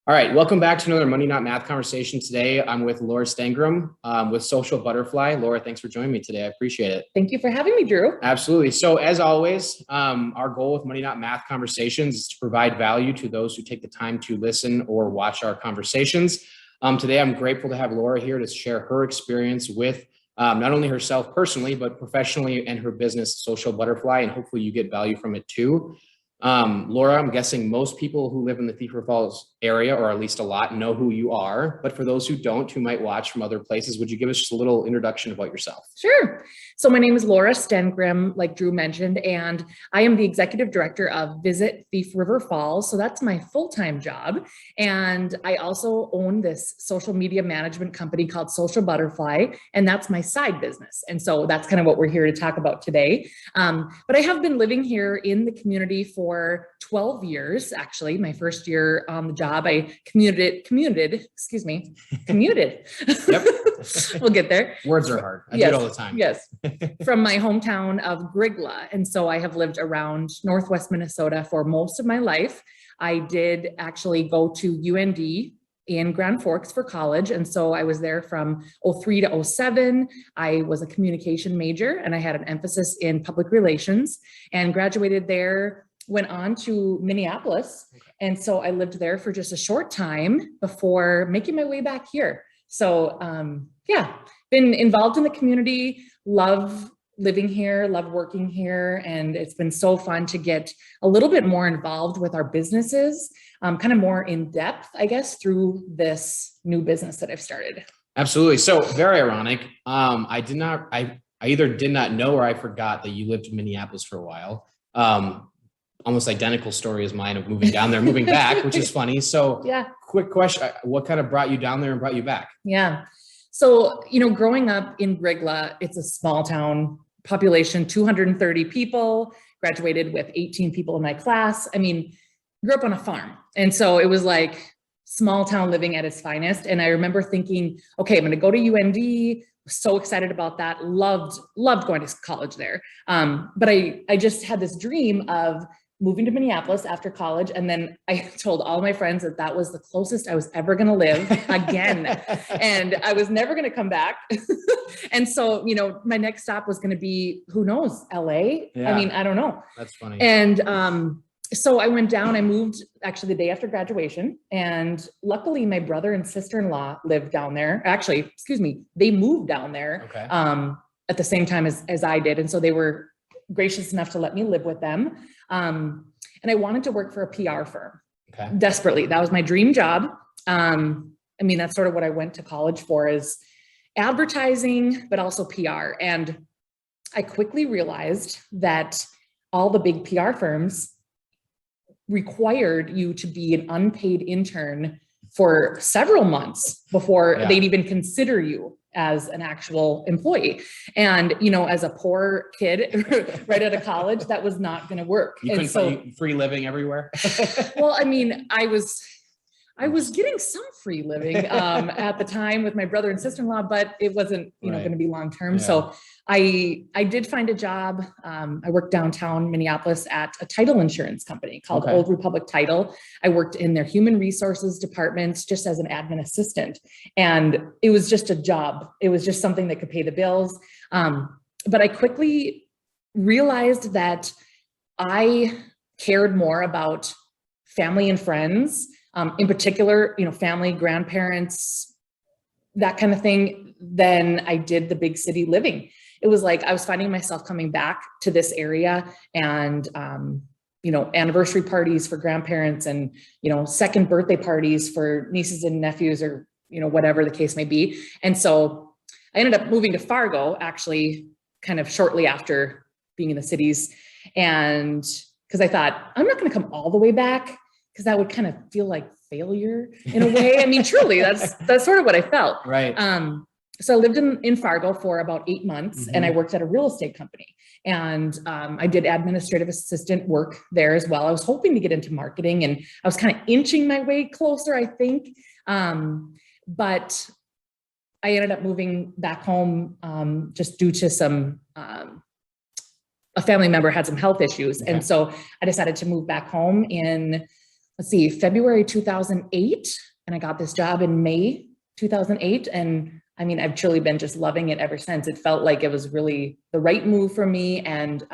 All right, welcome back to another Money Not Math conversation. Today, I'm with Laura Stengrim with Social Butterfly. Laura, thanks for joining me today. I appreciate it. Thank you for having me, Drew. Absolutely. So as always, our goal with Money Not Math conversations is to provide value to those who take the time to listen or watch our conversations. Today, I'm grateful to have Laura here to share her experience with not only herself personally, but professionally and her business, Social Butterfly, and hopefully you get value from it too. Laura, I'm guessing most people who live in the Thief River Falls area, or at least a lot, know who you are. But for those who don't, who might watch from other places, would you give us just a little introduction about yourself? Sure. So my name is Laura Stengrim, like Drew mentioned, and I am the executive director of Visit Thief River Falls. So that's my full-time job. And I also own this social media management company called Social Butterfly, and that's my side business. And so that's kind of what we're here to talk about today. But I have been living here in the community for 12 years, actually. My first year on the job, I commuted. Yep. We'll get there. Words are hard. I do it all the time. Yes. From my hometown of Grigla. And so I have lived around Northwest Minnesota for most of my life. I did actually go to UND in Grand Forks for college. And so I was there from 03 to 07. I was a communication major and I had an emphasis in public relations and graduated there. Went on to Minneapolis. Okay. And so I lived there for just a short time before making my way back here. So yeah, been involved in the community, love living here, love working here. And it's been so fun to get a little bit more involved with our businesses, kind of more in depth, I guess, through this new business that I've started. Absolutely. So very ironic. I either did not know or I forgot that you lived in Minneapolis for a while. Almost identical story as mine of moving down there, moving back, which is funny. So yeah, quick question. What kind of brought you down there and brought you back? Yeah. So, growing up in Grigla, it's a small town, population, 230 people, graduated with 18 people in my class. I mean, grew up on a farm. And so it was like small town living at its finest. And I remember thinking, okay, I'm going to go to UND. So excited about that. Loved going to college there. But I just had this dream of moving to Minneapolis after college. And then I told all my friends that that was the closest I was ever going to live again. And I was never going to come back. And so, my next stop was going to be, who knows, LA? Yeah. I mean, I don't know. That's funny. And, so I went down, I moved actually the day after graduation, and luckily my brother and sister-in-law lived down there. Actually, excuse me, they moved down there okay. At the same time as I did. And so they were gracious enough to let me live with them. And I wanted to work for a PR firm okay. desperately. That was my dream job. That's sort of what I went to college for, is advertising, but also PR. And I quickly realized that all the big PR firms required you to be an unpaid intern for several months before they'd even consider you as an actual employee. And, as a poor kid right out of college, that was not going to work. You couldn't find free living everywhere? Well, I was getting some free living at the time with my brother and sister-in-law, but it wasn't, going to be long-term. Yeah. So I did find a job. I worked downtown Minneapolis at a title insurance company called okay. Old Republic Title. I worked in their human resources departments just as an admin assistant. And it was just a job. It was just something that could pay the bills. But I quickly realized that I cared more about family and friends, in particular, family, grandparents, that kind of thing, than I did the big city living. It was like I was finding myself coming back to this area and, anniversary parties for grandparents and, second birthday parties for nieces and nephews or, whatever the case may be. And so I ended up moving to Fargo, actually, kind of shortly after being in the cities. And because I thought, I'm not going to come all the way back, because that would kind of feel like failure in a way. I mean, truly, that's sort of what I felt. Right. So I lived in Fargo for about 8 months mm-hmm. and I worked at a real estate company, and I did administrative assistant work there as well. I was hoping to get into marketing, and I was kind of inching my way closer, I think. But I ended up moving back home just due to some, a family member had some health issues. Okay. And so I decided to move back home in let's see, February 2008. And I got this job in May 2008. And I mean, I've truly been just loving it ever since. It felt like it was really the right move for me and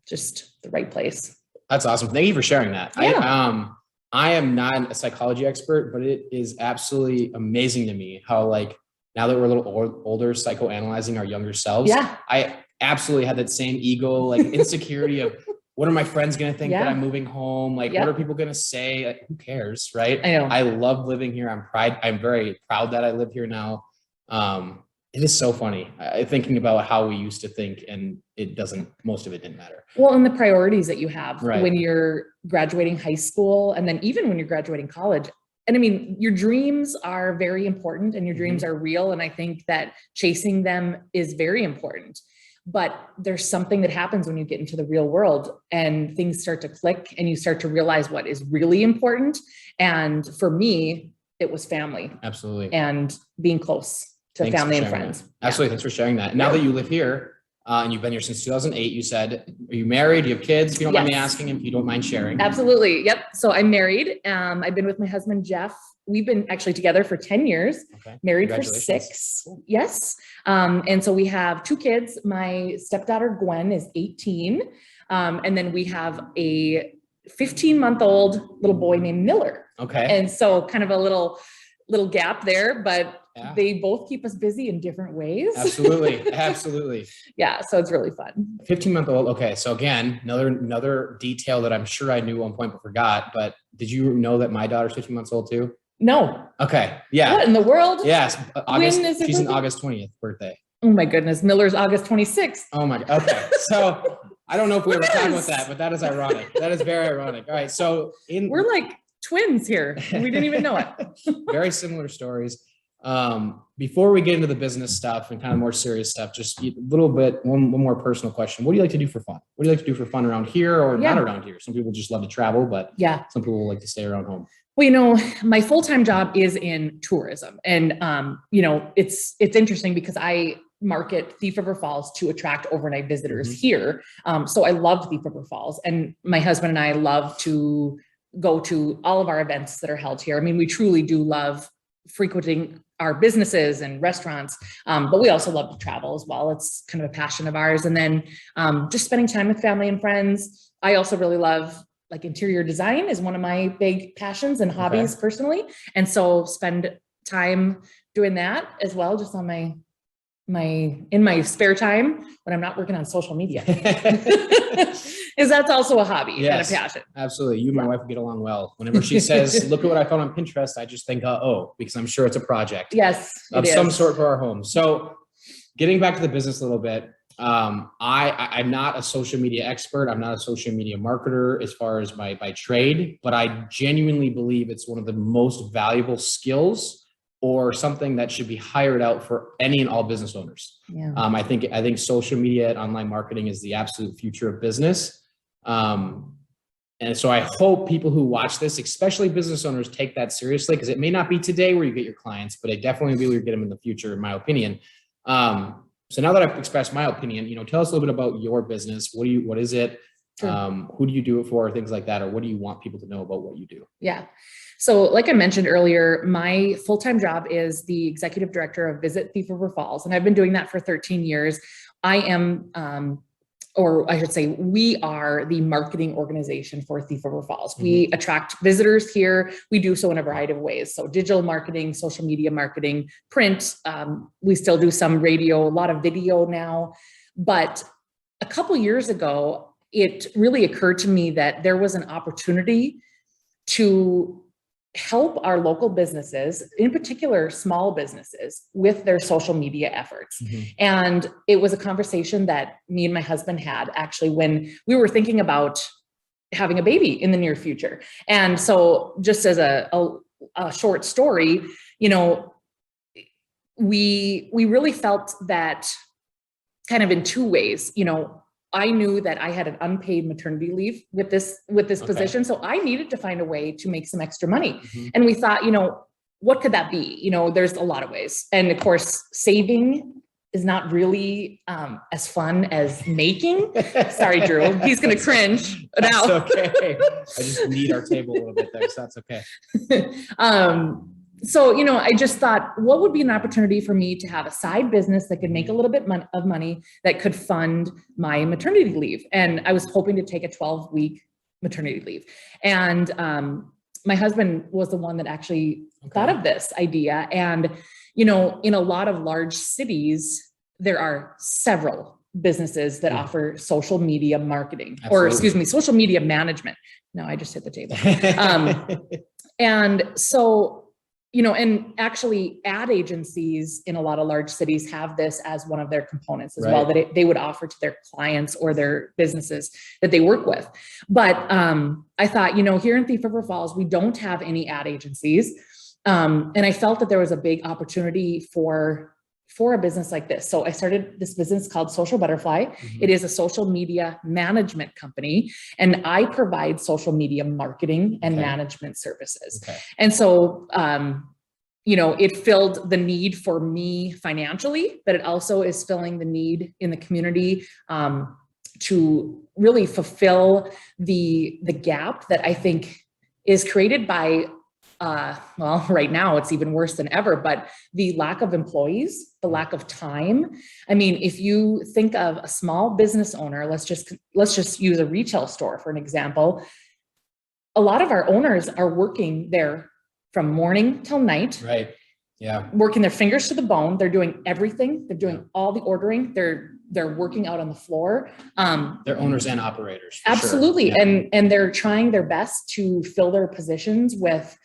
just the right place. That's awesome. Thank you for sharing that. Yeah. I am not a psychology expert, but it is absolutely amazing to me how, like, now that we're a little older, psychoanalyzing our younger selves. Yeah. I absolutely had that same ego, like insecurity of what are my friends going to think that I'm moving home? Like, what are people going to say? Like, who cares? Right. I know. I love living here. I'm very proud that I live here now. It is so funny thinking about how we used to think, and most of it didn't matter. Well, and the priorities that you have Right. when you're graduating high school, and then even when you're graduating college. And I mean, your dreams are very important and your dreams are real. And I think that chasing them is very important. But there's something that happens when you get into the real world and things start to click and you start to realize what is really important. And for me, it was family. Absolutely. And being close to family and friends. Absolutely. Thanks for sharing that. Now that you live here and you've been here since 2008, you said, are you married? Do you have kids? If you don't mind me asking, if you don't mind sharing. Absolutely. Yep. So I'm married. I've been with my husband, Jeff. We've been actually together for 10 years, married for 6. Cool. Yes. And so we have 2 kids. My stepdaughter, Gwen, is 18. And then we have a 15-month-old little boy named Miller. Okay. And so kind of a little gap there, but they both keep us busy in different ways. Absolutely. Absolutely. Yeah. So it's really fun. 15-month-old. Okay. So again, another detail that I'm sure I knew at one point, but forgot, but did you know that my daughter's 15 months old too? No. Okay. Yeah. What in the world? Yes. August, when is it? She's an August 20th birthday. Oh my goodness. Miller's August 26th. Oh my God. Okay. So I don't know if we ever talked about that, but that is ironic. That is very ironic. All right. So we're like twins here. We didn't even know it. Very similar stories. Before we get into the business stuff and kind of more serious stuff, just a little bit, one more personal question. What do you like to do for fun? What do you like to do for fun around here or not around here? Some people just love to travel, but some people like to stay around home. Well, my full-time job is in tourism, and, it's interesting because I market Thief River Falls to attract overnight visitors here. So I love Thief River Falls, and my husband and I love to go to all of our events that are held here. I mean, we truly do love frequenting our businesses and restaurants, but we also love to travel as well. It's kind of a passion of ours. And then just spending time with family and friends. I also really love, like, interior design is one of my big passions and hobbies personally. And so spend time doing that as well, just on in my spare time when I'm not working on social media. Is that's also a hobby and a passion. Absolutely. You and my wife get along well. Whenever she says, look at what I found on Pinterest, I just think, because I'm sure it's a project. Yes. Of some sort for our home. So getting back to the business a little bit, I'm not a social media expert. I'm not a social media marketer as far as by trade, but I genuinely believe it's one of the most valuable skills or something that should be hired out for any and all business owners. Yeah. I think social media and online marketing is the absolute future of business. And so I hope people who watch this, especially business owners, take that seriously, because it may not be today where you get your clients, but it definitely will be where you get them in the future, in my opinion. So now that I've expressed my opinion, tell us a little bit about your business. What is it? Sure. Who do you do it for? Things like that. Or what do you want people to know about what you do? Yeah. So like I mentioned earlier, my full-time job is the executive director of Visit Thief River Falls. And I've been doing that for 13 years. I am, or I should say, we are the marketing organization for Thief River Falls. We attract visitors here. We do so in a variety of ways. So digital marketing, social media marketing, print. We still do some radio, a lot of video now. But a couple years ago, it really occurred to me that there was an opportunity to help our local businesses, in particular small businesses, with their social media efforts. And it was a conversation that me and my husband had actually when we were thinking about having a baby in the near future. And so just as a short story, we really felt that kind of in 2 ways. I knew that I had an unpaid maternity leave with this position. So I needed to find a way to make some extra money. And we thought, what could that be? There's a lot of ways. And of course, saving is not really as fun as making. Sorry, Drew, he's going to cringe now. That's okay. I just need our table a little bit there, so that's okay. So, I just thought, what would be an opportunity for me to have a side business that could make a little bit of money that could fund my maternity leave? And I was hoping to take a 12-week maternity leave. And my husband was the one that actually thought of this idea. And, in a lot of large cities, there are several businesses that offer social media marketing, or excuse me, social media management. No, I just hit the table. And so, and actually ad agencies in a lot of large cities have this as one of their components as well, that they would offer to their clients or their businesses that they work with. But I thought, here in Thief River Falls, we don't have any ad agencies. And I felt that there was a big opportunity for a business like this. So I started this business called Social Butterfly. Mm-hmm. It is a social media management company, and I provide social media marketing and management services. Okay. And so, it filled the need for me financially, but it also is filling the need in the community to really fulfill the gap that I think is created by right now it's even worse than ever, but the lack of employees, the lack of time. I mean, if you think of a small business owner, let's just use a retail store for an example. A lot of our owners are working there from morning till night. Right. Yeah. Working their fingers to the bone. They're doing everything. They're doing all the ordering. They're working out on the floor. They're owners and operators. Absolutely. Sure. Yeah. And they're trying their best to fill their positions with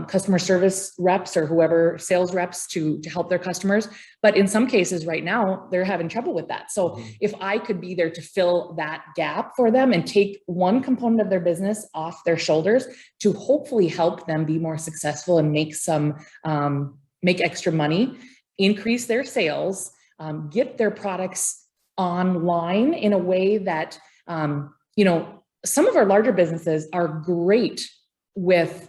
customer service reps or whoever, sales reps to help their customers. But in some cases right now, they're having trouble with that. So if I could be there to fill that gap for them and take one component of their business off their shoulders to hopefully help them be more successful and make extra money, increase their sales, get their products online in a way that, some of our larger businesses are great with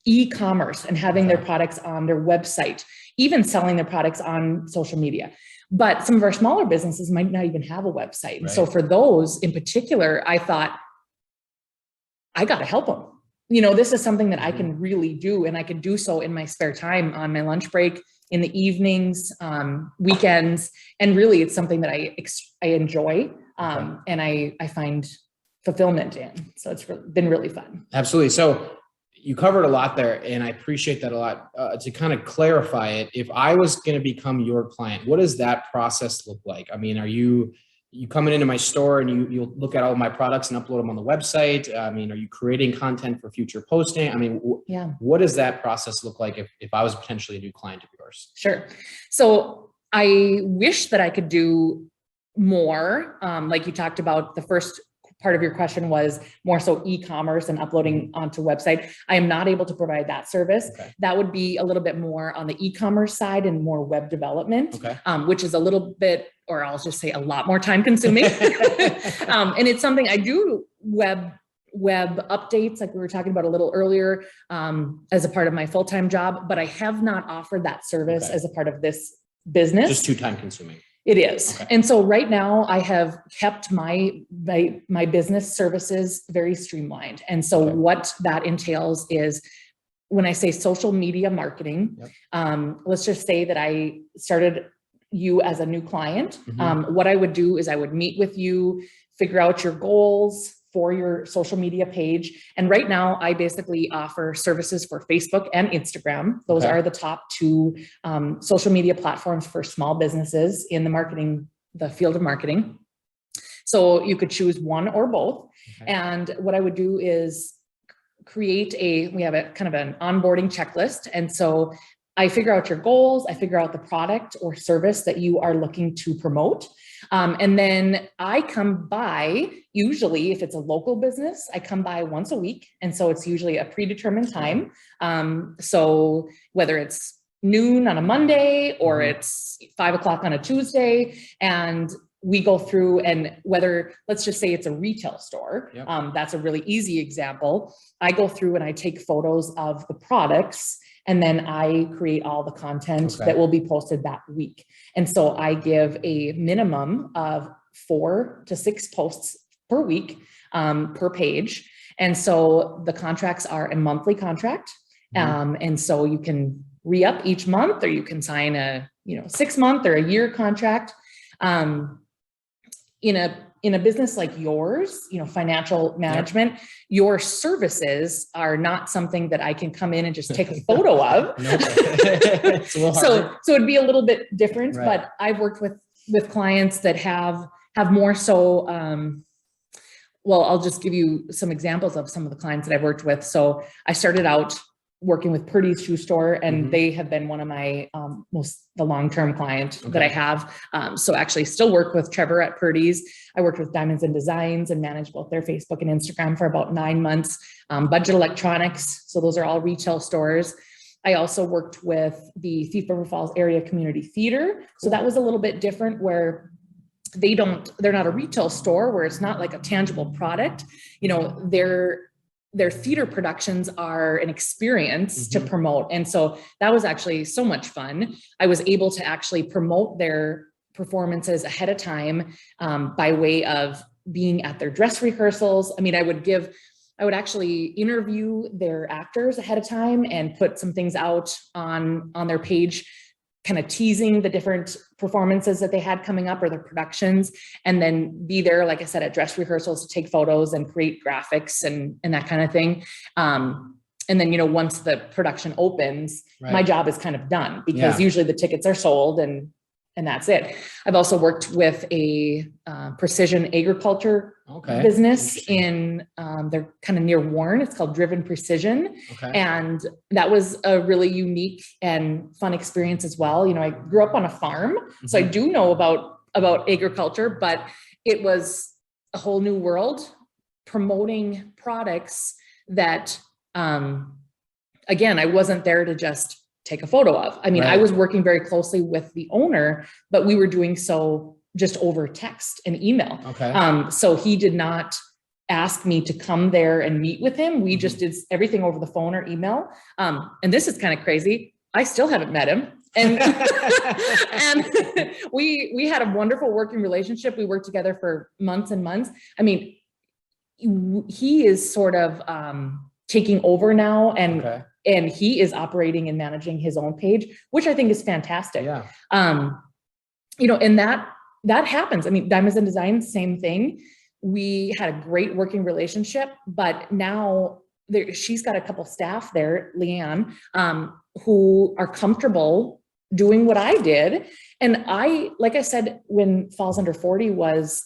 e-commerce and having their products on their website, even selling their products on social media. But some of our smaller businesses might not even have a website. And so for those in particular, I thought, I got to help them. This is something that I can really do. And I can do so in my spare time, on my lunch break, in the evenings, weekends. And really it's something that I enjoy and I find fulfillment in. So it's been really fun. Absolutely. So you covered a lot there, and I appreciate that a lot. To kind of clarify it, if I was going to become your client, what does that process look like? I mean, are you coming into my store and you'll look at all of my products and upload them on the website? I mean, are you creating content for future posting? I mean, what does that process look like if I was potentially a new client of yours? Sure. So I wish that I could do more. Like you talked about, the first part of your question was more so e-commerce and uploading onto website. I am not able to provide that service. Okay. That would be a little bit more on the e-commerce side and more web development, which is a little bit, or I'll just say a lot more time consuming. And it's something I do web updates, like we were talking about a little earlier, as a part of my full-time job, but I have not offered that service as a part of this business. Just too time consuming. It is. Okay. And so right now I have kept my business services very streamlined. And so what that entails is, when I say social media marketing, let's just say that I started you as a new client. What I would do is I would meet with you, figure out your goals for your social media page. And right now I basically offer services for Facebook and Instagram. Those are the top two social media platforms for small businesses in the field of marketing. So you could choose one or both. And what I would do is we have a kind of an onboarding checklist. And so I figure out your goals, I figure out the product or service that you are looking to promote. And then I come by, usually if it's a local business, I come by once a week. And so it's usually a predetermined time. So whether it's noon on a Monday or it's 5 o'clock on a Tuesday, and we go through, and whether, let's just say it's a retail store, Yep. That's a really easy example. I go through and I take photos of the products, and then I create all the content that will be posted that week. And so I give a minimum of 4 to 6 posts per week, per page. And so the contracts are a monthly contract. And so you can re-up each month, or you can sign a 6-month or a year contract. In a business like yours, financial management, your services are not something that I can come in and just take a photo of. So it'd be a little bit different, but I've worked with clients that have more so, well, I'll just give you some examples of some of the clients that I've worked with. So I started out working with Purdy's shoe store, and they have been one of my the long-term client that I have. So actually still work with Trevor at Purdy's. I worked with Diamonds and Designs and managed both their Facebook and Instagram for about 9 months. Budget Electronics. So those are all retail stores. I also worked with the Thief River Falls Area Community Theater. So that was a little bit different, where they're not a retail store, where it's not like a tangible product. Their theater productions are an experience to promote. And so that was actually so much fun. I was able to actually promote their performances ahead of time, by way of being at their dress rehearsals. I mean, I would actually interview their actors ahead of time and put some things out on their page, kind of teasing the different performances that they had coming up, or their productions, and then be there, like I said, at dress rehearsals to take photos and create graphics and that kind of thing. And then, once the production opens, my job is kind of done, because usually the tickets are sold and that's it. I've also worked with a precision agriculture business in, they're kind of near Warren. It's called Driven Precision. And that was a really unique and fun experience as well. I grew up on a farm, so I do know about agriculture, but it was a whole new world, promoting products that, again, I wasn't there to just take a photo of. I mean, I was working very closely with the owner, but we were doing so just over text and email. So he did not ask me to come there and meet with him. We just did everything over the phone or email. And this is kind of crazy. I still haven't met him. And, and we had a wonderful working relationship. We worked together for months and months. I mean, he is sort of taking over now, and he is operating and managing his own page, which I think is fantastic. And that happens. I mean, Diamonds and Designs, same thing. We had a great working relationship, but now she's got a couple staff there, Leanne, who are comfortable doing what I did. And like I said, when Falls Under 40 was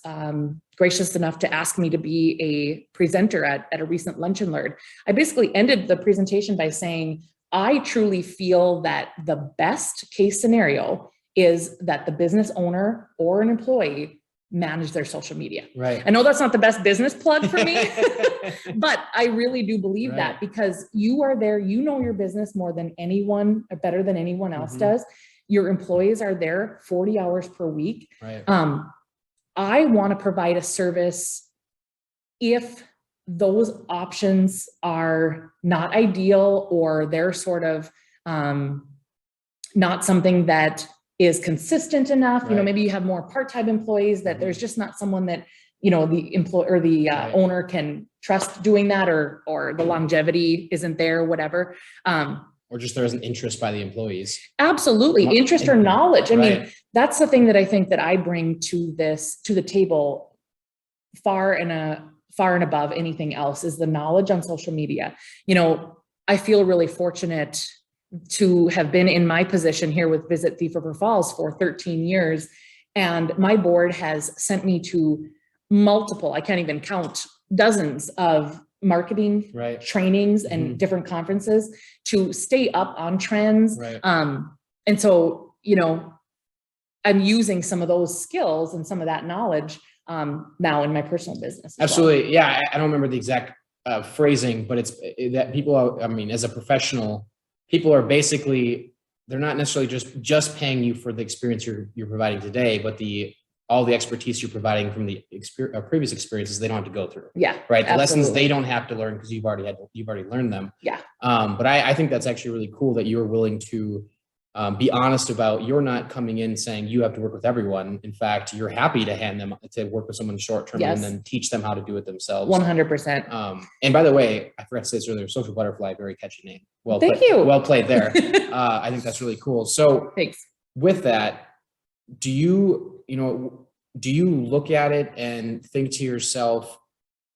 gracious enough to ask me to be a presenter at a recent Lunch and Learn, I basically ended the presentation by saying, I truly feel that the best case scenario is that the business owner or an employee manage their social media. I know that's not the best business plug for me, but I really do believe that, because you are there, your business more than anyone, or better than anyone else does. Your employees are there 40 hours per week. I want to provide a service if those options are not ideal, or they're sort of not something that is consistent enough. Maybe you have more part-time employees that there's just not someone that, the employee or the owner can trust doing that, or the longevity isn't there, whatever. Or just there isn't interest by the employees. Absolutely. Interest or knowledge. I mean, that's the thing that I think that I bring to the table far and above anything else, is the knowledge on social media. I feel really fortunate to have been in my position here with Visit Thief River Falls for 13 years. And my board has sent me to multiple, I can't even count, dozens of marketing trainings and different conferences to stay up on trends. And so, I'm using some of those skills and some of that knowledge now in my personal business. Absolutely. Yeah. I don't remember the exact phrasing, but it's that people are, I mean, as a professional, people are basically, they're not necessarily just paying you for the experience you're providing today, but the all the expertise you're providing from the previous experiences, they don't have to go through. Yeah. Right. The absolutely. lessons they don't have to learn because you've already learned them. Yeah. But I think that's actually really cool that you're willing to be honest about, you're not coming in saying you have to work with everyone. In fact, you're happy to work with someone short term Yes. and then teach them how to do it themselves. 100%. And by the way, I forgot to say this earlier, Social Butterfly, very catchy name. Well, thank you. Well played there. I think that's really cool. So thanks. With that, do you look at it and think to yourself,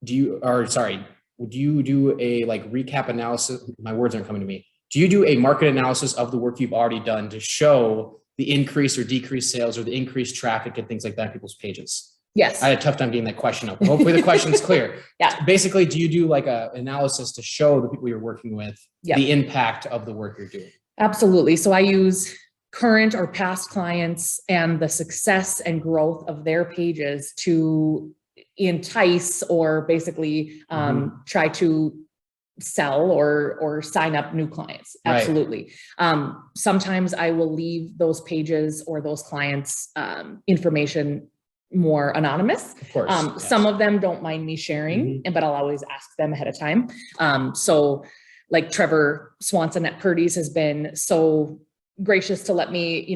do you do a like recap analysis? My words aren't coming to me. Do you do a market analysis of the work you've already done to show the increase or decreased sales or the increased traffic and things like that on people's pages? Yes. I had a tough time getting that question up. Hopefully the question's clear. Yeah. Basically, do you do like a analysis to show the people you're working with Yep. the impact of the work you're doing? Absolutely. So I use current or past clients and the success and growth of their pages to entice or basically try to sell or sign up new clients. Absolutely. Right. Sometimes I will leave those pages or those clients information more anonymous. Of course. Yes. Some of them don't mind me sharing, but I'll always ask them ahead of time. So like Trevor Swanson at Purdy's has been so gracious to let me,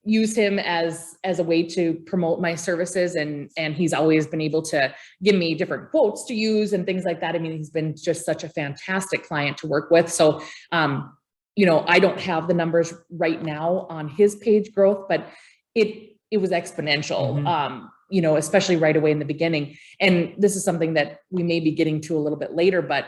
use him as a way to promote my services. And he's always been able to give me different quotes to use and things like that. I mean, he's been just such a fantastic client to work with. So, I don't have the numbers right now on his page growth, but it was exponential, especially right away in the beginning. And this is something that we may be getting to a little bit later, but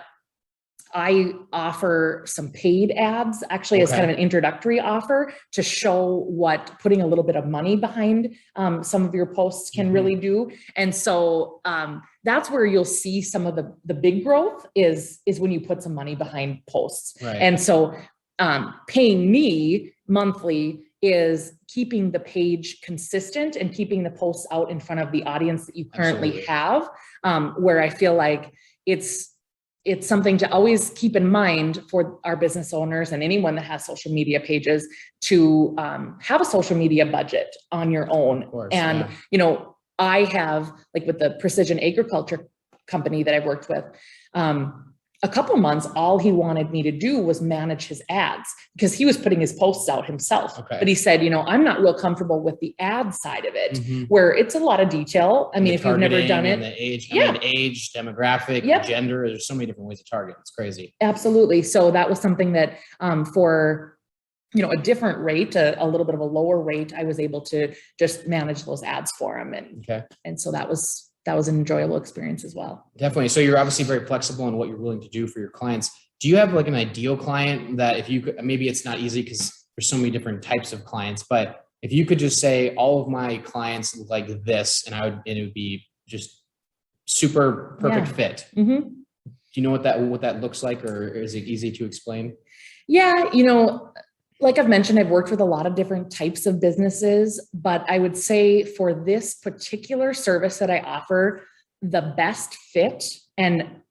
I offer some paid ads actually as kind of an introductory offer to show what putting a little bit of money behind some of your posts can really do. And so that's where you'll see some of the big growth is when you put some money behind posts. Right. And so paying me monthly is keeping the page consistent and keeping the posts out in front of the audience that you currently have, where I feel like it's something to always keep in mind for our business owners and anyone that has social media pages to have a social media budget on your own. Of course, and, I have, like with the precision agriculture company that I've worked with, a couple months, all he wanted me to do was manage his ads because he was putting his posts out himself. Okay. But he said, I'm not real comfortable with the ad side of it, where it's a lot of detail. I mean, if you've never done it, the age, age, demographic, gender, there's so many different ways to target. It's crazy. Absolutely. So that was something that for a different rate, a little bit of a lower rate, I was able to just manage those ads for him. And so that was an enjoyable experience as well. Definitely. So you're obviously very flexible in what you're willing to do for your clients. Do you have like an ideal client that if you could, maybe it's not easy because there's so many different types of clients, but if you could just say all of my clients look like this and it would be just super perfect fit. Do you know what that looks like, or is it easy to explain? Yeah. Like I've mentioned, I've worked with a lot of different types of businesses, but I would say for this particular service that I offer, the best fit and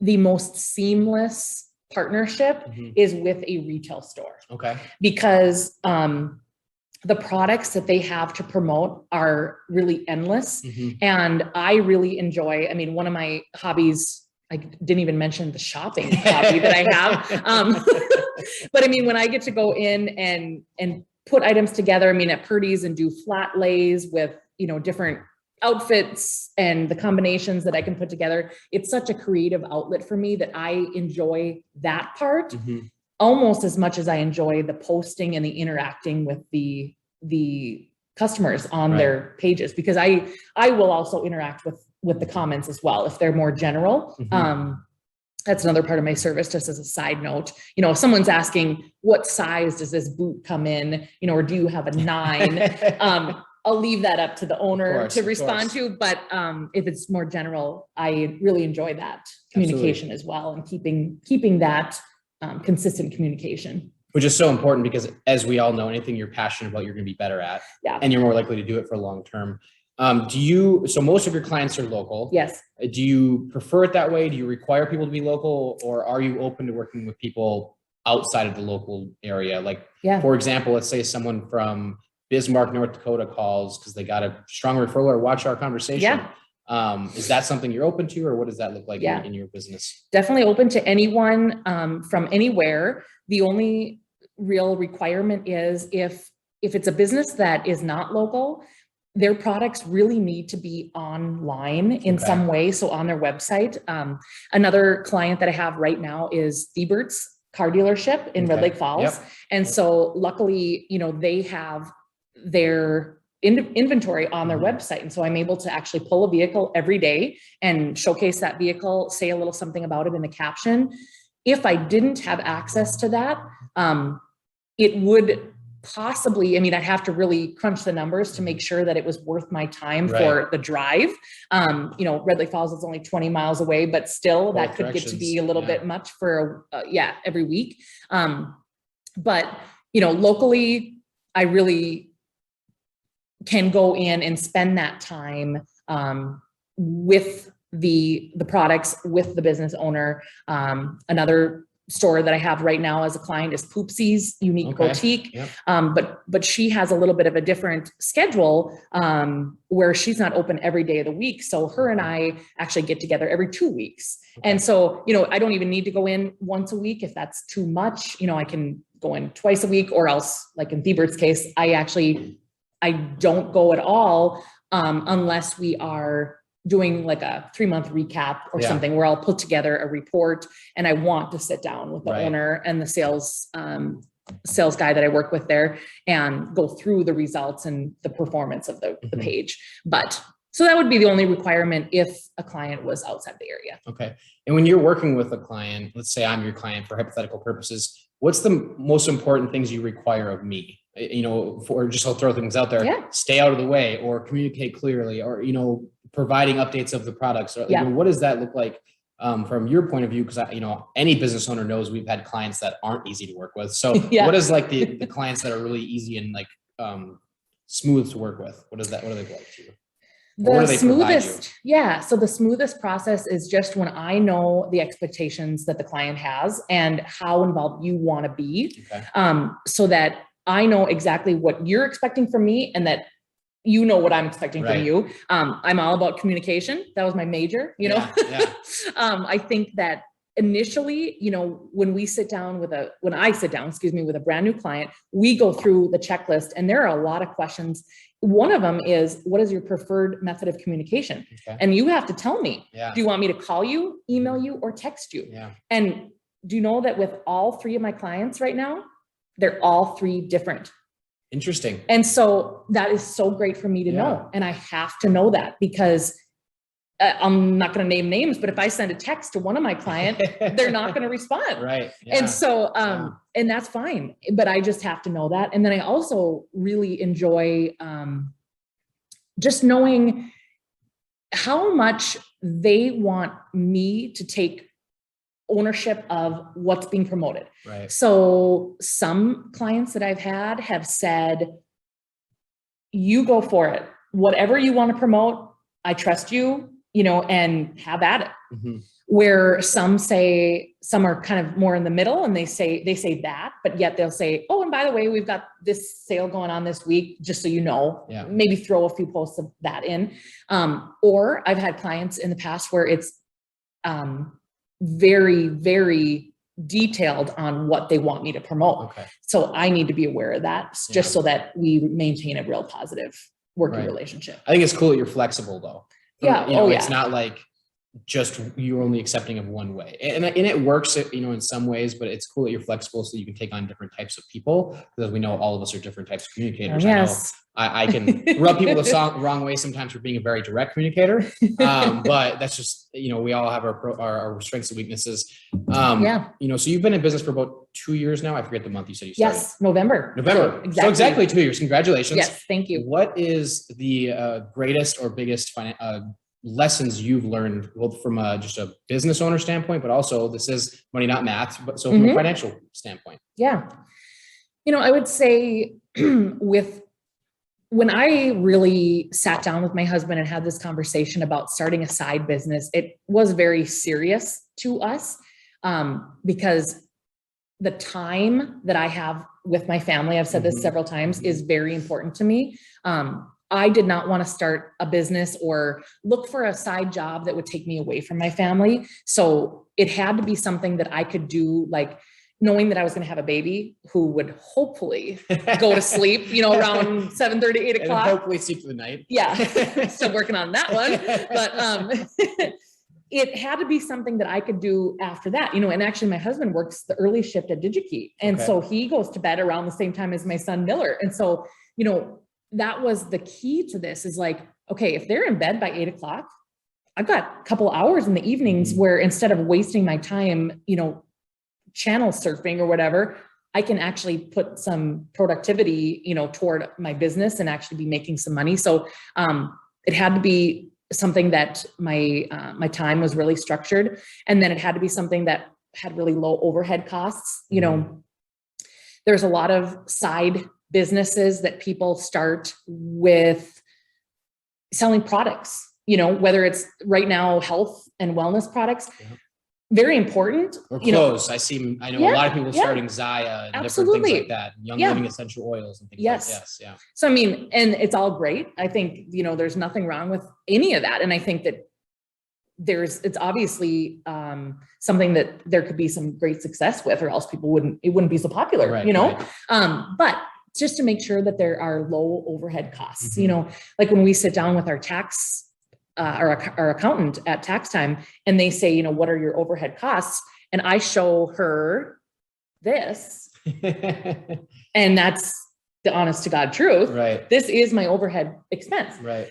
the most seamless partnership is with a retail store. Okay. Because the products that they have to promote are really endless. And I really enjoy, one of my hobbies, I didn't even mention the shopping hobby that I have. But when I get to go in and put items together, at Purdy's and do flat lays with, different outfits and the combinations that I can put together, it's such a creative outlet for me that I enjoy that part almost as much as I enjoy the posting and the interacting with the customers on their pages, because I will also interact with the comments as well if they're more general. That's another part of my service, just as a side note. If someone's asking, what size does this boot come in, or do you have a 9? I'll leave that up to the owner to respond to. But if it's more general, I really enjoy that communication as well, and keeping that consistent communication. Which is so important because, as we all know, anything you're passionate about, you're going to be better at, and you're more likely to do it for long term. So most of your clients are local. Yes. Do you prefer it that way? Do you require people to be local, or are you open to working with people outside of the local area? Like, for example, let's say someone from Bismarck, North Dakota calls because they got a strong referral or watch our conversation. Is that something you're open to, or what does that look like in your business? Definitely open to anyone from anywhere. The only real requirement is if it's a business that is not local, their products really need to be online in some way. So on their website. Another client that I have right now is Thiebert's car dealership in Red Lake Falls. And so luckily, they have their inventory on their website. And so I'm able to actually pull a vehicle every day and showcase that vehicle, say a little something about it in the caption. If I didn't have access to that, it would possibly, I'd have to really crunch the numbers to make sure that it was worth my time for the drive. Red Lake Falls is only 20 miles away, but still that could get to be a little bit much for, every week. But locally, I really can go in and spend that time with the products, with the business owner. Another store that I have right now as a client is Poopsie's Unique Boutique. But she has a little bit of a different schedule where she's not open every day of the week. So her and I actually get together every 2 weeks. And so, I don't even need to go in once a week if that's too much. I can go in twice a week, or else, like in Thiebert's case, I don't go at all unless we are doing like a 3-month recap or something where I'll put together a report, and I want to sit down with the owner and the sales guy that I work with there and go through the results and the performance of the page. But so that would be the only requirement if a client was outside the area. Okay. And when you're working with a client, let's say I'm your client for hypothetical purposes, what's the most important things you require of me? For just I'll throw things out there, stay out of the way, or communicate clearly, or, providing updates of the products. Or, what does that look like from your point of view? Because any business owner knows we've had clients that aren't easy to work with. So what is like the clients that are really easy and like smooth to work with? What do they look like to you? The smoothest, so the smoothest process is just when I know the expectations that the client has and how involved you want to be, so that I know exactly what you're expecting from me and that what I'm expecting from you. I'm all about communication. That was my major, I think that initially, when I sit down, with a brand new client, we go through the checklist, and there are a lot of questions. One of them is, what is your preferred method of communication? And you have to tell me, do you want me to call you, email you, or text you? And do you know that with all 3 of my clients right now, they're all 3 different. Interesting. And so that is so great for me to know. And I have to know that because I'm not going to name names, but if I send a text to one of my clients, they're not going to respond. And so, and that's fine, but I just have to know that. And then I also really enjoy just knowing how much they want me to take ownership of what's being promoted. So some clients that I've had have said, you go for it. Whatever you want to promote, I trust you, and have at it. Where some are kind of more in the middle, and they say that, but yet they'll say, oh, and by the way, we've got this sale going on this week, just so you know, maybe throw a few posts of that in. Or I've had clients in the past where it's very, very detailed on what they want me to promote. So I need to be aware of that, just so that we maintain a real positive working relationship. I think it's cool that you're flexible though. It's not like just you're only accepting of one way, and it works, in some ways, but it's cool that you're flexible so you can take on different types of people, because we know all of us are different types of communicators. I can rub people the wrong way sometimes for being a very direct communicator. But that's just, we all have our strengths and weaknesses. So you've been in business for about 2 years now. I forget the month you said you started. Yes, November. So exactly 2 years. Congratulations. Yes, thank you. What is the greatest or biggest lessons you've learned, both from just a business owner standpoint, but also this is money, not math, but so from a financial standpoint? I would say when I really sat down with my husband and had this conversation about starting a side business, it was very serious to us, because the time that I have with my family, I've said this several times, is very important to me. I did not want to start a business or look for a side job that would take me away from my family. So it had to be something that I could do, like knowing that I was going to have a baby who would hopefully go to sleep, you know, around 7:30, 8 o'clock. And hopefully sleep for the night. Yeah. Still working on that one. But it had to be something that I could do after that, you know, and actually my husband works the early shift at DigiKey. And so he goes to bed around the same time as my son Miller. And so, you know, that was the key to this, is like, okay, if they're in bed by 8 o'clock, I've got a couple hours in the evenings where instead of wasting my time, you know, channel surfing or whatever, I can actually put some productivity, you know, toward my business and actually be making some money. So it had to be something that my time was really structured. And then it had to be something that had really low overhead costs. You know, there's a lot of side businesses that people start with selling products, you know, whether it's right now health and wellness products, very important. Or clothes. I know a lot of people starting Zaya and different things like that, Young Living essential oils and things like that. Yeah. So, I mean, and it's all great. I think, you know, there's nothing wrong with any of that. And I think that it's obviously something that there could be some great success with, or else it wouldn't be so popular, you know? But just to make sure that there are low overhead costs, you know, like when we sit down with our tax, our accountant at tax time, and they say, you know, what are your overhead costs? And I show her this, and that's the honest to God truth. Right. This is my overhead expense. Right.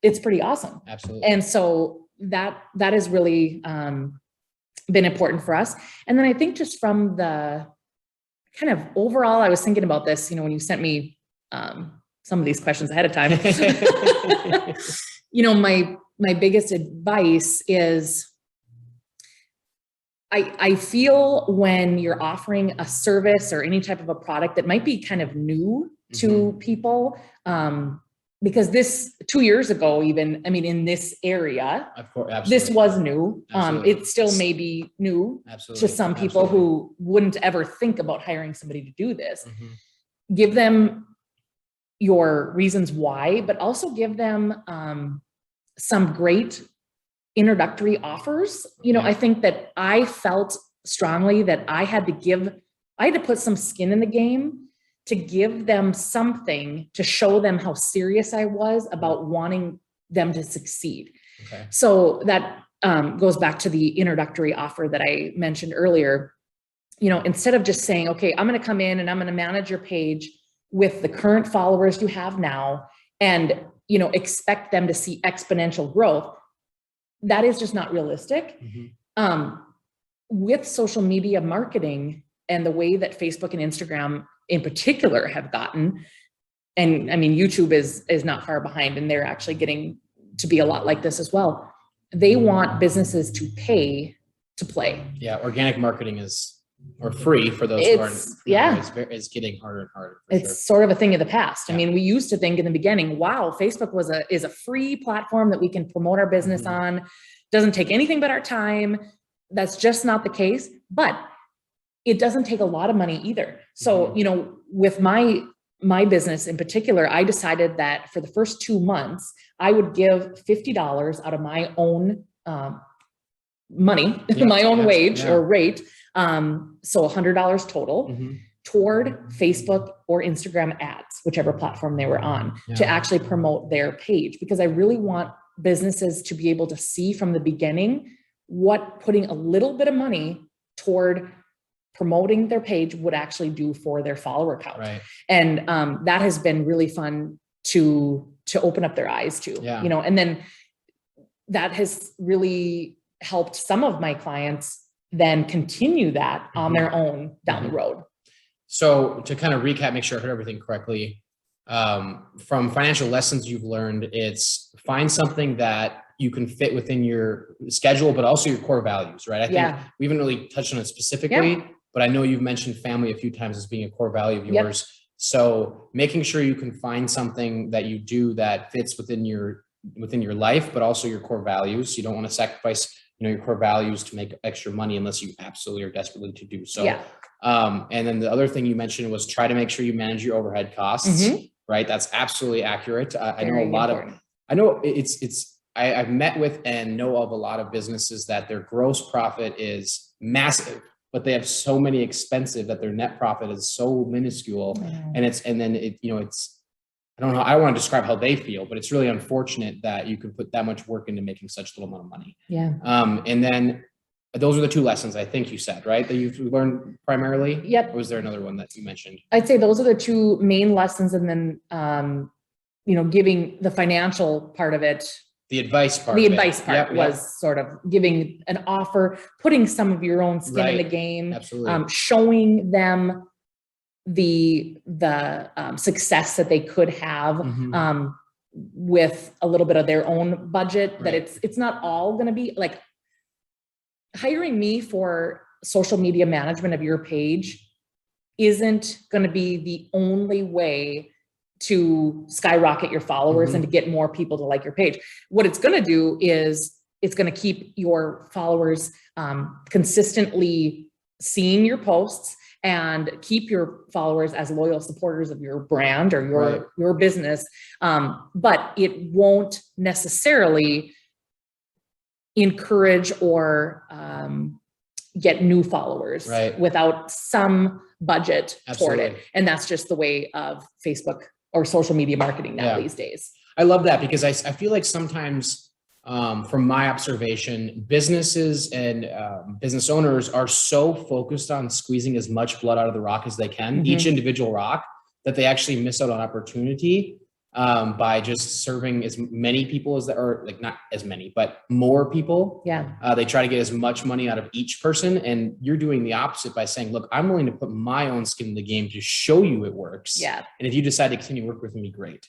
It's pretty awesome. Absolutely. And so that has really been important for us. And then I think just from the kind of overall, I was thinking about this, you know, when you sent me some of these questions ahead of time, you know, my biggest advice is I feel when you're offering a service or any type of a product that might be kind of new to people, because this 2 years ago, even, I mean, in this area, of course, this was new. It still may be new to some people who wouldn't ever think about hiring somebody to do this. Give them your reasons why, but also give them some great introductory offers. You know, I think that I felt strongly that I had to put some skin in the game to give them something to show them how serious I was about wanting them to succeed. So that goes back to the introductory offer that I mentioned earlier. You know, instead of just saying, okay, I'm going to come in and I'm going to manage your page with the current followers you have now and, you know, expect them to see exponential growth, that is just not realistic. With social media marketing and the way that Facebook and Instagram in particular have gotten, and I mean, YouTube is not far behind, and they're actually getting to be a lot like this as well. They want businesses to pay to play. Yeah. Organic marketing or free for those who aren't, it's getting harder and harder. It's sort of a thing of the past. I mean, we used to think in the beginning, wow, Facebook is a free platform that we can promote our business on. Doesn't take anything but our time. That's just not the case, but it doesn't take a lot of money either. So, you know, with my business in particular, I decided that for the first 2 months, I would give $50 out of my own money, my own wage or rate. So $100 total toward Facebook or Instagram ads, whichever platform they were on, to actually promote their page, because I really want businesses to be able to see from the beginning what putting a little bit of money toward promoting their page would actually do for their follower count. And that has been really fun to open up their eyes to, you know, and then that has really helped some of my clients then continue that on their own down the road. So to kind of recap, make sure I heard everything correctly. From financial lessons you've learned, it's find something that you can fit within your schedule, but also your core values, right? I think we haven't really touched on it specifically, but I know you've mentioned family a few times as being a core value of yours. So making sure you can find something that you do that fits within your life, but also your core values. You don't want to sacrifice, you know, your core values to make extra money unless you absolutely are desperately to do so. And then the other thing you mentioned was try to make sure you manage your overhead costs, right? That's absolutely accurate. I know a lot of, I know I've met with and know of a lot of businesses that their gross profit is massive, but they have so many expensive that their net profit is so minuscule. And I don't know, I don't want to describe how they feel, but it's really unfortunate that you could put that much work into making such little amount of money. Yeah. And then those are the two lessons I think you said, right? That you've learned primarily? Yep. Or was there another one that you mentioned? I'd say those are the two main lessons. And then, giving the financial part of it. The advice part. Was sort of giving an offer, putting some of your own skin in the game. Absolutely. Showing them the success that they could have with a little bit of their own budget, that it's not all going to be like hiring me for social media management of your page isn't going to be the only way to skyrocket your followers and to get more people to like your page. What it's going to do is it's going to keep your followers consistently seeing your posts and keep your followers as loyal supporters of your brand or your business. But it won't necessarily encourage or get new followers without some budget toward it. And that's just the way of Facebook or social media marketing now these days. I love that because I feel like sometimes from my observation, businesses and business owners are so focused on squeezing as much blood out of the rock as they can, each individual rock, that they actually miss out on opportunity by just serving as many people as or like not as many, but more people. They try to get as much money out of each person. And you're doing the opposite by saying, look, I'm willing to put my own skin in the game to show you it works. And if you decide to continue to work with me, great.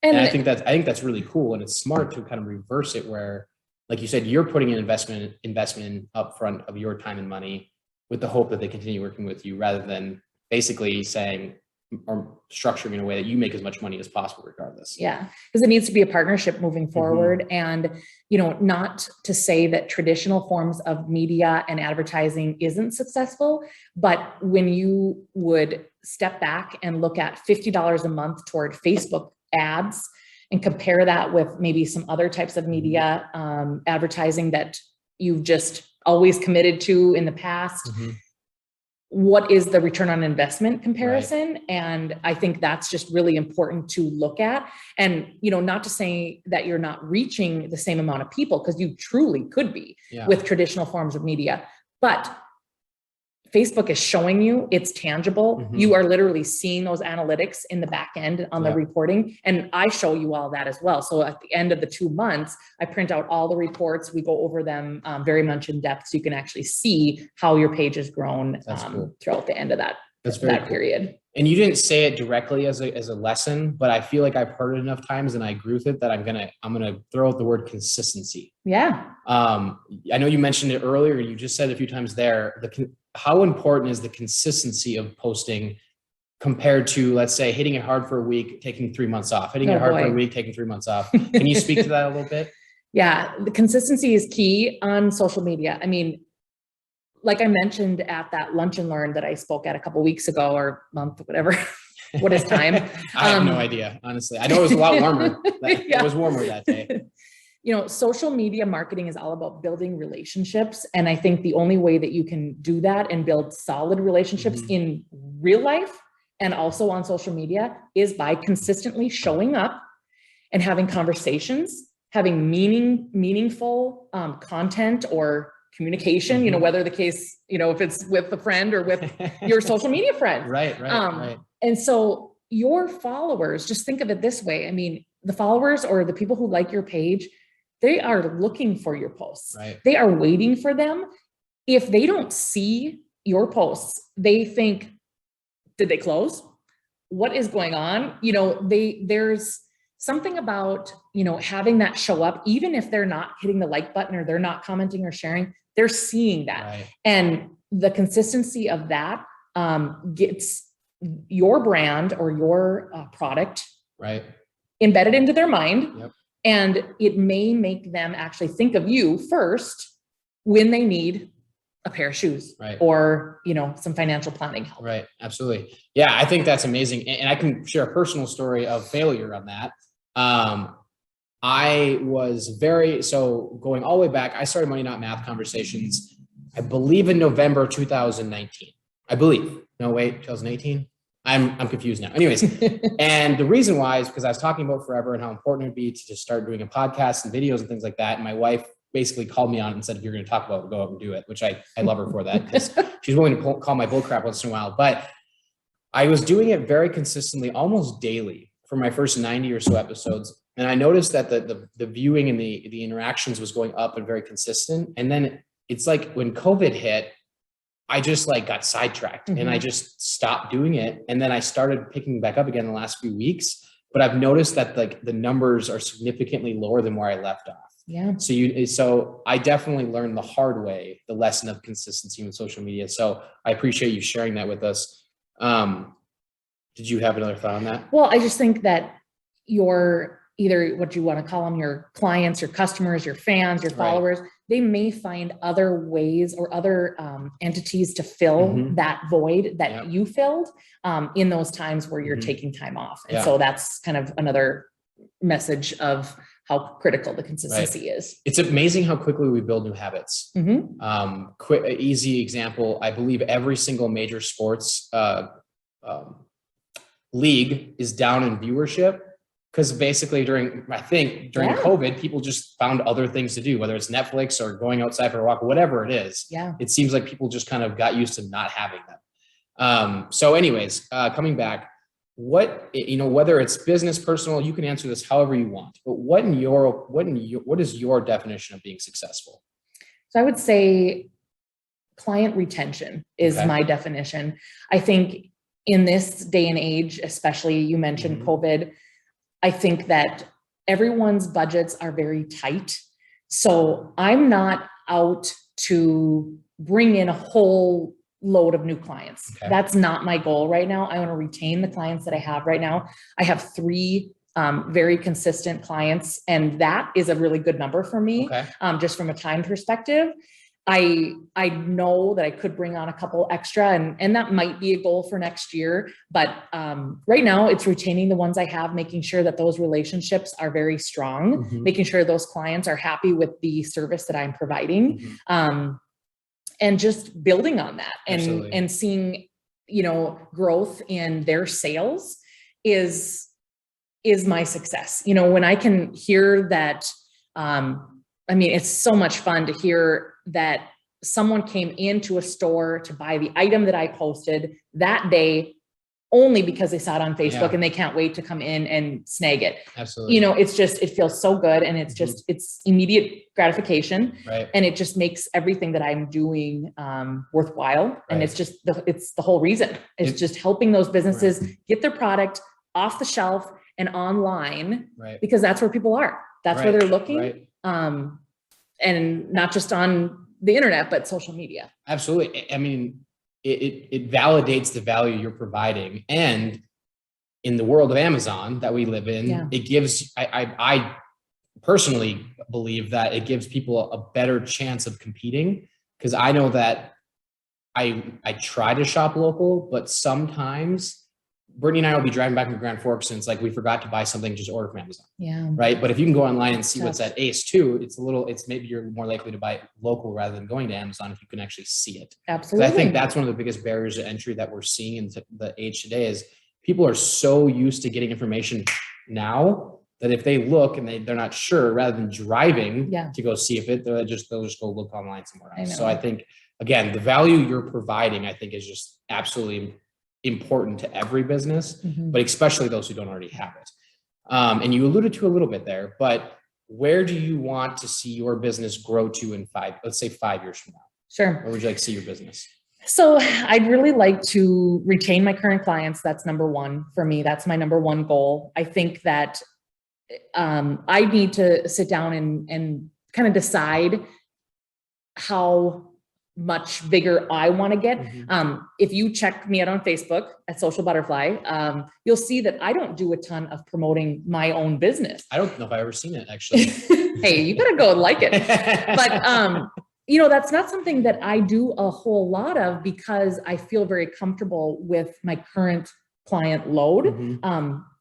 And I think that's really cool. And it's smart to kind of reverse it where, like you said, you're putting an investment up front of your time and money with the hope that they continue working with you rather than basically saying or structuring in a way that you make as much money as possible regardless. Because it needs to be a partnership moving forward. And, not to say that traditional forms of media and advertising isn't successful, but when you would step back and look at $50 a month toward Facebook ads and compare that with maybe some other types of media advertising that you've just always committed to in the past, what is the return on investment comparison? And I think that's just really important to look at. And, not to say that you're not reaching the same amount of people, because you truly could be with traditional forms of media, but Facebook is showing you it's tangible. You are literally seeing those analytics in the back end on the reporting. And I show you all that as well. So at the end of the 2 months, I print out all the reports. We go over them very much in depth. So you can actually see how your page has grown throughout the end of that period. And you didn't say it directly as a lesson, but I feel like I've heard it enough times and I agree with it that I'm gonna throw out the word consistency. I know you mentioned it earlier. You just said it a few times there. How important is the consistency of posting compared to, let's say, hitting it hard for a week, taking 3 months off, hitting it hard for a week, taking 3 months off? Can you speak to that a little bit? The consistency is key on social media. I mean, like I mentioned at that lunch and learn that I spoke at a couple of weeks ago or month, whatever. What is time? I have no idea, honestly. I know it was a lot warmer. It was warmer that day. Social media marketing is all about building relationships. And I think the only way that you can do that and build solid relationships in real life and also on social media is by consistently showing up and having conversations, having meaningful content or communication, whether the case, if it's with a friend or with your social media friend. Right. And so your followers, just think of it this way. I mean, the followers or the people who like your page, they are looking for your posts. They are waiting for them. If they don't see your posts, they think, did they close? What is going on? There's something about, having that show up, even if they're not hitting the like button or they're not commenting or sharing, they're seeing that. And the consistency of that gets your brand or your product embedded into their mind. And it may make them actually think of you first when they need a pair of shoes, right, or, some financial planning help. right. Absolutely. Yeah. I think that's amazing. And I can share a personal story of failure on that. I was so going all the way back, I started Money Not Math Conversations, I believe in November 2019. I believe. No, wait, 2018. I'm confused now. Anyways, and the reason why is because I was talking about forever and how important it would be to just start doing a podcast and videos and things like that. And my wife basically called me on and said, if you're going to talk about it, go out and do it, which I love her for that, because she's willing to call my bull crap once in a while. But I was doing it very consistently, almost daily for my first 90 or so episodes. And I noticed that the viewing and the interactions was going up and very consistent. And then it's like when COVID hit, I just got sidetracked and I just stopped doing it. And then I started picking back up again the last few weeks, but I've noticed that the numbers are significantly lower than where I left off. Yeah. So I definitely learned the hard way, the lesson of consistency with social media. So I appreciate you sharing that with us. Did you have another thought on that? Well, I just think that either what you want to call them, your clients, your customers, your fans, your followers, they may find other ways or other entities to fill that void that you filled in those times where you're taking time off. And so that's kind of another message of how critical the consistency is. It's amazing how quickly we build new habits. Quick, easy example. I believe every single major sports league is down in viewership. Because basically during COVID, people just found other things to do, whether it's Netflix or going outside for a walk, whatever it is. Yeah. It seems like people just kind of got used to not having them. So anyways, coming back, whether it's business, personal, you can answer this however you want, but what is your definition of being successful? So I would say client retention is my definition. I think in this day and age, especially you mentioned COVID, I think that everyone's budgets are very tight. So I'm not out to bring in a whole load of new clients. Okay. That's not my goal right now. I want to retain the clients that I have right now. I have 3 very consistent clients, and that is a really good number for me, just from a time perspective. I know that I could bring on a couple extra, and that might be a goal for next year. But right now it's retaining the ones I have, making sure that those relationships are very strong, making sure those clients are happy with the service that I'm providing, and just building on that and seeing, growth in their sales is my success. When I can hear that, it's so much fun to hear that someone came into a store to buy the item that I posted that day only because they saw it on Facebook and they can't wait to come in and snag it. Absolutely. It feels so good, and it's just, it's immediate gratification, and it just makes everything that I'm doing worthwhile. And it's just, it's the whole reason. It's just helping those businesses get their product off the shelf and online, because that's where people are. That's where they're looking. And not just on the internet, but social media. Absolutely. It validates the value you're providing. And in the world of Amazon that we live in, it gives, I personally believe that it gives people a better chance of competing, because I know that I try to shop local, but sometimes Brittany and I will be driving back from Grand Forks and it's like, we forgot to buy something, just order from Amazon. Yeah. Right. But if you can go online and see what's at Ace too, it's maybe you're more likely to buy it local rather than going to Amazon if you can actually see it. Absolutely. I think that's one of the biggest barriers to entry that we're seeing in the age today is people are so used to getting information now that if they look and they're not sure, rather than driving to go see if they'll just go look online somewhere else. So I think, again, the value you're providing, I think, is just absolutely important to every business, but especially those who don't already have it. And you alluded to a little bit there, but where do you want to see your business grow to in 5 years from now? Sure. Where would you like to see your business? So I'd really like to retain my current clients. That's number 1 for me. That's my number 1 goal. I think that I need to sit down and kind of decide how much bigger I want to get. If you check me out on Facebook at Social Butterfly, you'll see that I don't do a ton of promoting my own business. I don't know if I've ever seen it, actually. Hey, you gotta go and like it. But That's not something that I do a whole lot of because I feel very comfortable with my current client load,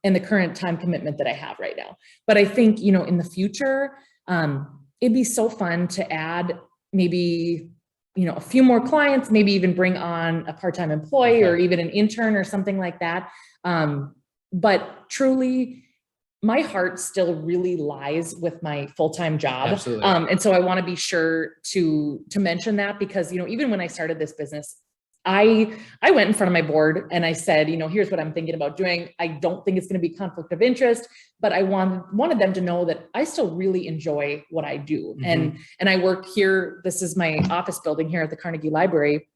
and the current time commitment that I have right now. But I think, in the future, it'd be so fun to add maybe, a few more clients, maybe even bring on a part-time employee or even an intern or something like that. But truly, my heart still really lies with my full-time job. Absolutely. And so I want to be sure to mention that because, even when I started this business, I went in front of my board and I said, here's what I'm thinking about doing. I don't think it's going to be conflict of interest, but I wanted them to know that I still really enjoy what I do. And I work here. This is my office building here at the Carnegie Library.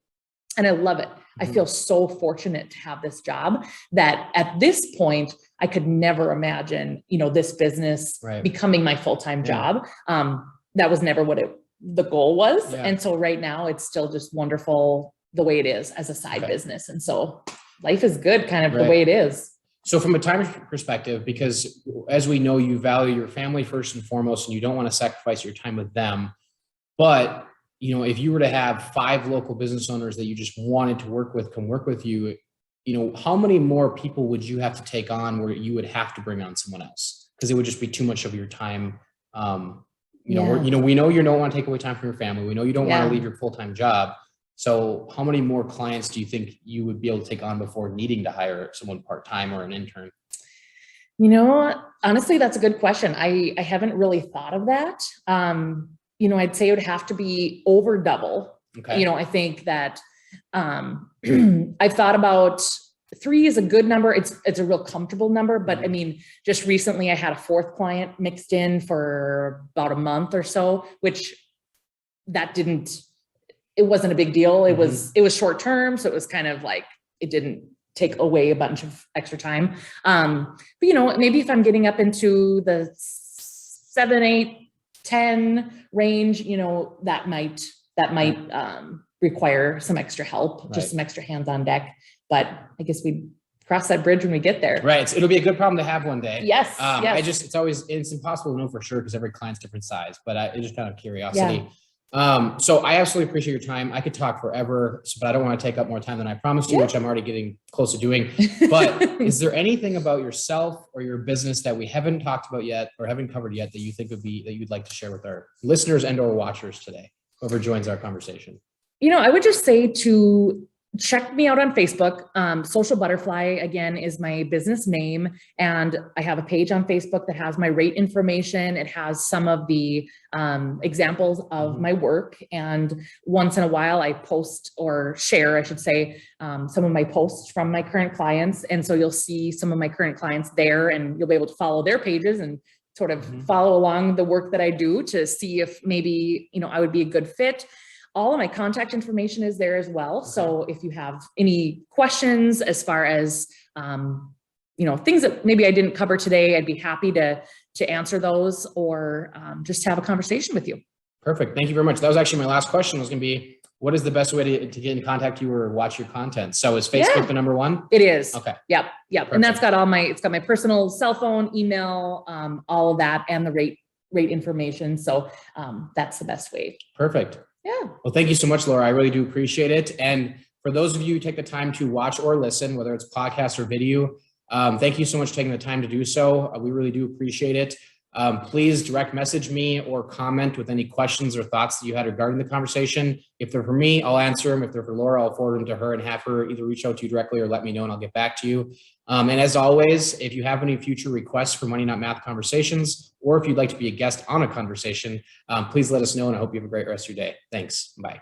And I love it. I feel so fortunate to have this job that at this point, I could never imagine, this business becoming my full-time job. That was never what the goal was. And so right now it's still just wonderful the way it is as a side business. And so life is good kind of the way it is. So from a time perspective, because as we know, you value your family first and foremost, and you don't want to sacrifice your time with them. But if you were to have 5 local business owners that you just wanted to work with, come work with you, how many more people would you have to take on where you would have to bring on someone else? Because it would just be too much of your time. We know you don't want to take away time from your family. We know you don't want to leave your full-time job. So how many more clients do you think you would be able to take on before needing to hire someone part-time or an intern? Honestly, that's a good question. I haven't really thought of that. I'd say it would have to be over double. Okay. I think that I've thought about 3 is a good number. It's a real comfortable number, but I mean, just recently I had a 4th client mixed in for about a month or so, which it wasn't a big deal. It was short term. So it was kind of like, it didn't take away a bunch of extra time. But maybe if I'm getting up into the 7, 8, 10 range, that might require some extra help, just some extra hands on deck. But I guess we cross that bridge when we get there. Right. So it'll be a good problem to have one day. Yes. It's impossible to know for sure because every client's different size, but it's just kind of curiosity. So I absolutely appreciate your time. I could talk forever, but I don't want to take up more time than I promised you, which I'm already getting close to doing. But is there anything about yourself or your business that we haven't talked about yet or haven't covered yet that you think that you'd like to share with our listeners and or watchers today, whoever joins our conversation? I would just say to check me out on Facebook. Social Butterfly, again, is my business name. And I have a page on Facebook that has my rate information. It has some of the examples of my work. And once in a while, I post or share, I should say, some of my posts from my current clients. And so you'll see some of my current clients there and you'll be able to follow their pages and sort of follow along the work that I do to see if maybe, I would be a good fit. All of my contact information is there as well. So if you have any questions as far as, things that maybe I didn't cover today, I'd be happy to answer those or just have a conversation with you. Perfect. Thank you very much. That was actually my last question was going to be, what is the best way to get in contact you or watch your content? So is Facebook the number one? It is. Okay. Yep. Perfect. And that's got it's got my personal cell phone, email, all of that and the rate information. So that's the best way. Perfect. Yeah. Well, thank you so much, Laura. I really do appreciate it. And for those of you who take the time to watch or listen, whether it's podcast or video, thank you so much for taking the time to do so. We really do appreciate it. Please direct message me or comment with any questions or thoughts that you had regarding the conversation. If they're for me, I'll answer them. If they're for Laura, I'll forward them to her and have her either reach out to you directly or let me know and I'll get back to you. And as always, if you have any future requests for Money Not Math conversations, or if you'd like to be a guest on a conversation, please let us know and I hope you have a great rest of your day. Thanks. Bye.